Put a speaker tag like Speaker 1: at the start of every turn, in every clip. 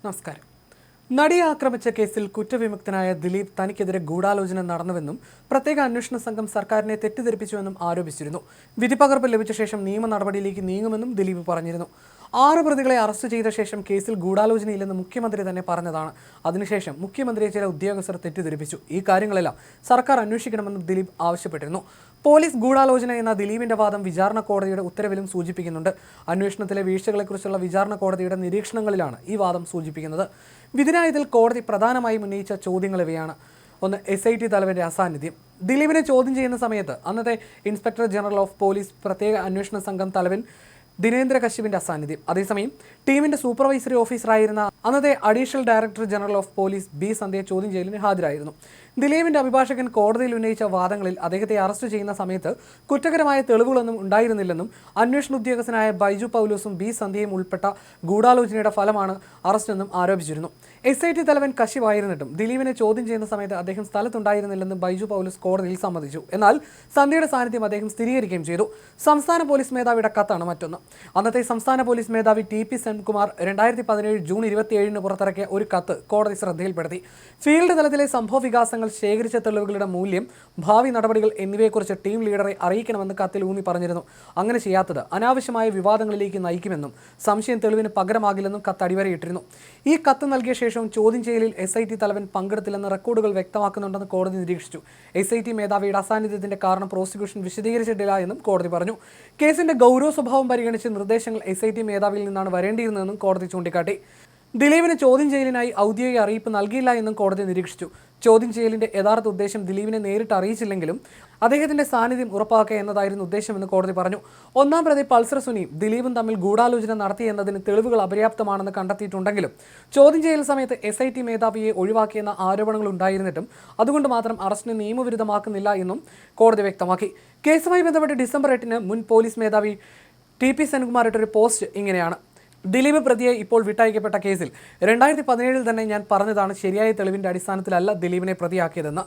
Speaker 1: നമസ്കാരം. നടിയെ ആക്രമിച്ച കേസിൽ കുറ്റവിമുക്തനായ ദിലീപ് തനിക്കെതിരെ ഗൂഢാലോചന നടന്നുവെന്നും പ്രത്യേക അന്വേഷണ സംഘം സർക്കാരിനെ തെറ്റിദ്ധരിപ്പിച്ചുവെന്നും ആരോപിച്ചിരുന്നു. വിധിപകർപ്പ് ലഭിച്ച ശേഷം നിയമ നടപടിയിലേക്ക് നീങ്ങുമെന്നും ദിലീപ് പറഞ്ഞിരുന്നു. 6 പ്രതികളെ അറസ്റ്റ് ചെയ്ത ശേഷം കേസിൽ ഗൂഢാലോചനയില്ലെന്ന് മുഖ്യമന്ത്രി തന്നെ പറഞ്ഞതാണ്. അതിനുശേഷം മുഖ്യമന്ത്രിയെ ചില ഉദ്യോഗസ്ഥർ തെറ്റിദ്ധരിപ്പിച്ചു. ഈ കാര്യങ്ങളെല്ലാം സർക്കാർ അന്വേഷിക്കണമെന്നും ദിലീപ് ആവശ്യപ്പെട്ടിരുന്നു. പോലീസ് ഗൂഢാലോചന എന്ന ദിലീപിന്റെ വാദം വിചാരണ കോടതിയുടെ ഉത്തരവിലും സൂചിപ്പിക്കുന്നുണ്ട്. അന്വേഷണത്തിലെ വീഴ്ചകളെക്കുറിച്ചുള്ള വിചാരണ കോടതിയുടെ നിരീക്ഷണങ്ങളിലാണ് ഈ വാദം സൂചിപ്പിക്കുന്നത്. വിധിനായതിൽ കോടതി പ്രധാനമായും ഉന്നയിച്ച ചോദ്യങ്ങൾ ഇവയാണ്. ഒന്ന്, SIT തലവന്റെ അസാന്നിധ്യം. ദിലീപിനെ ചോദ്യം ചെയ്യുന്ന സമയത്ത് അന്നത്തെ ഇൻസ്പെക്ടർ ജനറൽ ഓഫ് പോലീസ് പ്രത്യേക അന്വേഷണ സംഘം തലവൻ ദിനേന്ദ്ര കശ്യപിന്റെ അസാന്നിധ്യം. അതേസമയം ടീമിന്റെ സൂപ്പർവൈസറി ഓഫീസറായിരുന്ന അന്നത്തെ additional director general of police B. സന്ധ്യ ചോദ്യം ചെയ്യലിന് ഹാജരായിരുന്നു. ദിലീപിന്റെ അഭിഭാഷകൻ കോടതിയിൽ ഉന്നയിച്ച വാദങ്ങളിൽ അദ്ദേഹത്തെ അറസ്റ്റ് ചെയ്യുന്ന സമയത്ത് കുറ്റകരമായ തെളിവുകളൊന്നും ഉണ്ടായിരുന്നില്ലെന്നും അന്വേഷണ ഉദ്യോഗസ്ഥനായ ബൈജു പൗലോസും B. സന്ധ്യയും ഉൾപ്പെട്ട ഗൂഢാലോചനയുടെ ഫലമാണ് അറസ്റ്റെന്നും ആരോപിച്ചിരുന്നു. SIT തലവൻ കശ്യപായിരുന്നിട്ടും ദിലീപിനെ ചോദ്യം ചെയ്യുന്ന സമയത്ത് അദ്ദേഹം സ്ഥലത്തുണ്ടായിരുന്നില്ലെന്നും ബൈജു പൗലോസ് കോടതിയിൽ സമ്മതിച്ചു. എന്നാൽ സന്ധ്യയുടെ സാന്നിധ്യം അദ്ദേഹം സ്ഥിരീകരിക്കുകയും ചെയ്തു. സംസ്ഥാന പോലീസ് മേധാവിയുടെ കത്താണ് മറ്റൊന്ന്. അന്നത്തെ സംസ്ഥാന പോലീസ് മേധാവി TP സെൻകുമാർ 2017 ജൂൺ 27 പുറത്തിറക്കിയ ഒരു കത്ത് കോടതി ശ്രദ്ധയിൽപ്പെടുത്തി. ഫീൽഡ് തലത്തിലെ സംഭവ വികാസങ്ങൾ, ശേഖരിച്ച തെളിവുകളുടെ മൂല്യം, ഭാവി നടപടികൾ എന്നിവയെക്കുറിച്ച് ടീം ലീഡറെ അറിയിക്കണമെന്ന് കത്തിൽ ഊന്നി പറഞ്ഞിരുന്നു. അങ്ങനെ ചെയ്യാത്തത് അനാവശ്യമായ വിവാദങ്ങളിലേക്ക് നയിക്കുമെന്നും സംശയം തെളിവിന് പകരമാകില്ലെന്നും കത്ത് അടിവരയിട്ടിരുന്നു. ഈ കത്ത് നൽകിയ ശേഷവും ചോദ്യം ചെയ്യലിൽ SIT തലവൻ പങ്കെടുത്തില്ലെന്ന് റെക്കോർഡുകൾ വ്യക്തമാക്കുന്നുണ്ടെന്ന് കോടതി നിരീക്ഷിച്ചു. SIT മേധാവിയുടെ അസാന്നിധ്യത്തിന്റെ കാരണം പ്രോസിക്യൂഷൻ വിശദീകരിച്ചിട്ടില്ല എന്നും കോടതി പറഞ്ഞു. കേസിന്റെ ഗൗരവ സ്വഭാവം പരിഗണിച്ച് നിർദ്ദേശങ്ങൾ SIT മേധാവിയിൽ നിന്നാണ് വരേണ്ടിയിരുന്നതെന്നും കോടതി ചൂണ്ടിക്കാട്ടി. ദിലീപിന് ചോദ്യം ചെയ്യലിനായി ഔദ്യോഗിക അറിയിപ്പ് നൽകിയില്ല എന്നും കോടതി നിരീക്ഷിച്ചു. ചോദ്യം ചെയ്യലിന്റെ യഥാർത്ഥ ഉദ്ദേശം ദിലീപിനെ നേരിട്ട് അറിയിച്ചില്ലെങ്കിലും അദ്ദേഹത്തിന്റെ സാന്നിധ്യം ഉറപ്പാക്കുക എന്നതായിരുന്നു ഉദ്ദേശമെന്ന് കോടതി പറഞ്ഞു. ഒന്നാം പ്രതി പൾസർ സുനിയും ദിലീപും തമ്മിൽ ഗൂഢാലോചന നടത്തിയെന്നതിന് തെളിവുകൾ അപര്യാപ്തമാണെന്ന് കണ്ടെത്തിയിട്ടുണ്ടെങ്കിലും ചോദ്യം ചെയ്യൽ സമയത്ത് SIT മേധാവിയെ ഒഴിവാക്കിയെന്ന ആരോപണങ്ങൾ ഉണ്ടായിരുന്നിട്ടും അതുകൊണ്ട് മാത്രം അറസ്റ്റിനെ നിയമവിരുദ്ധമാക്കുന്നില്ല എന്നും കോടതി വ്യക്തമാക്കി. കേസുമായി ബന്ധപ്പെട്ട് ഡിസംബർ 8 മുൻ പോലീസ് മേധാവി TP സെൻകുമാർ ഇട്ടൊരു പോസ്റ്റ് ഇങ്ങനെയാണ്: ദിലീപ് പ്രതിയെ ഇപ്പോൾ വിട്ടയക്കപ്പെട്ട കേസിൽ 2017 തന്നെ ഞാൻ പറഞ്ഞതാണ്, ശരിയായ തെളിവിന്റെ അടിസ്ഥാനത്തിലല്ല ദിലീപിനെ പ്രതിയാക്കിയതെന്ന്.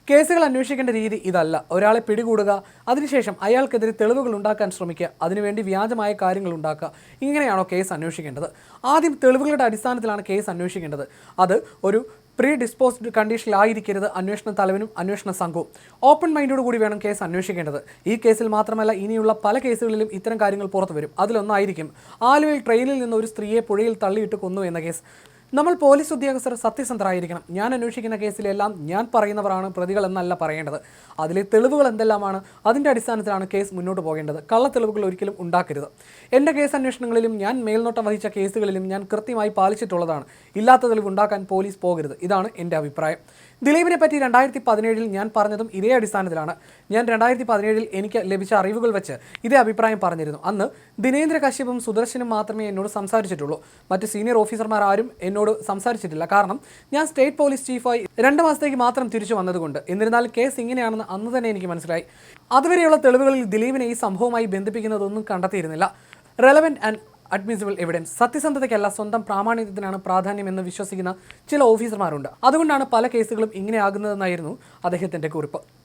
Speaker 1: കേസുകൾ അന്വേഷിക്കേണ്ട രീതി ഇതല്ല. ഒരാളെ പിടികൂടുക, അതിനുശേഷം അയാൾക്കെതിരെ തെളിവുകൾ ഉണ്ടാക്കാൻ ശ്രമിക്കുക, അതിനുവേണ്ടി വ്യാജമായ കാര്യങ്ങൾ ഉണ്ടാക്കുക. ഇങ്ങനെയാണോ കേസ് അന്വേഷിക്കേണ്ടത്? ആദ്യം തെളിവുകളുടെ അടിസ്ഥാനത്തിലാണ് കേസ് അന്വേഷിക്കേണ്ടത്. അത് ഒരു പ്രീ ഡിസ്പോസ്ഡ് കണ്ടീഷനിലായിരിക്കരുത് അന്വേഷണ തലവനും അന്വേഷണ സംഘവും. ഓപ്പൺ മൈൻഡോടുകൂടി വേണം കേസ് അന്വേഷിക്കേണ്ടത്. ഈ കേസിൽ മാത്രമല്ല, ഇനിയുള്ള പല കേസുകളിലും ഇത്തരം കാര്യങ്ങൾ പുറത്തു വരും. അതിലൊന്നായിരിക്കും ആലുവയിൽ ട്രെയിനിൽ നിന്ന് ഒരു സ്ത്രീയെ പുഴയിൽ തള്ളിയിട്ട് കൊന്നു എന്ന കേസ്. നമ്മൾ പോലീസ് ഉദ്യോഗസ്ഥർ സത്യസന്ധരായിരിക്കണം. ഞാൻ അന്വേഷിക്കുന്ന കേസിലെല്ലാം ഞാൻ പറയുന്നവരാണ് പ്രതികൾ എന്നല്ല പറയേണ്ടത്. അതിലെ തെളിവുകൾ എന്തെല്ലാമാണ്, അതിൻ്റെ അടിസ്ഥാനത്തിലാണ് കേസ് മുന്നോട്ട് പോകേണ്ടത്. കള്ളത്തെളിവുകൾ ഒരിക്കലും ഉണ്ടാക്കരുത്. എൻ്റെ കേസ് അന്വേഷണങ്ങളിലും ഞാൻ മേൽനോട്ടം വഹിച്ച കേസുകളിലും ഞാൻ കൃത്യമായി പാലിച്ചിട്ടുള്ളതാണ്. ഇല്ലാത്ത തെളിവ് ഉണ്ടാക്കാൻ പോലീസ് പോകരുത്. ഇതാണ് എൻ്റെ അഭിപ്രായം. ദിലീപിനെ പറ്റി 2017 ഞാൻ പറഞ്ഞതും ഇതേ അടിസ്ഥാനത്തിലാണ്. ഞാൻ 2017 എനിക്ക് ലഭിച്ച അറിവുകൾ വെച്ച് ഇതേ അഭിപ്രായം പറഞ്ഞിരുന്നു. അന്ന് ദിനേന്ദ്ര കശ്യപും സുദർശനും മാത്രമേ എന്നോട് സംസാരിച്ചിട്ടുള്ളൂ. മറ്റ് സീനിയർ ഓഫീസർമാർ ആരും എന്നോട് സംസാരിച്ചിട്ടില്ല. കാരണം ഞാൻ സ്റ്റേറ്റ് പോലീസ് ചീഫായി 2 മാസത്തേക്ക് മാത്രം തിരിച്ചു വന്നതുകൊണ്ട്. എന്നിരുന്നാലും കേസ് ഇങ്ങനെയാണെന്ന് അന്ന് തന്നെ എനിക്ക് മനസ്സിലായി. അതുവരെയുള്ള തെളിവുകളിൽ ദിലീപിനെ ഈ സംഭവവുമായി ബന്ധിപ്പിക്കുന്നതൊന്നും കണ്ടെത്തിയിരുന്നില്ല. Relevant and admissible evidence. സത്യസന്ധതയ്ക്കല്ല, സ്വന്തം പ്രാമാണികത്തിനാണ് പ്രാധാന്യമെന്ന് വിശ്വസിക്കുന്ന ചില ഓഫീസർമാരുണ്ട്. അതുകൊണ്ടാണ് പല കേസുകളും ഇങ്ങനെയാകുന്നതെന്നായിരുന്നു അദ്ദേഹത്തിൻ്റെ കുറിപ്പ്.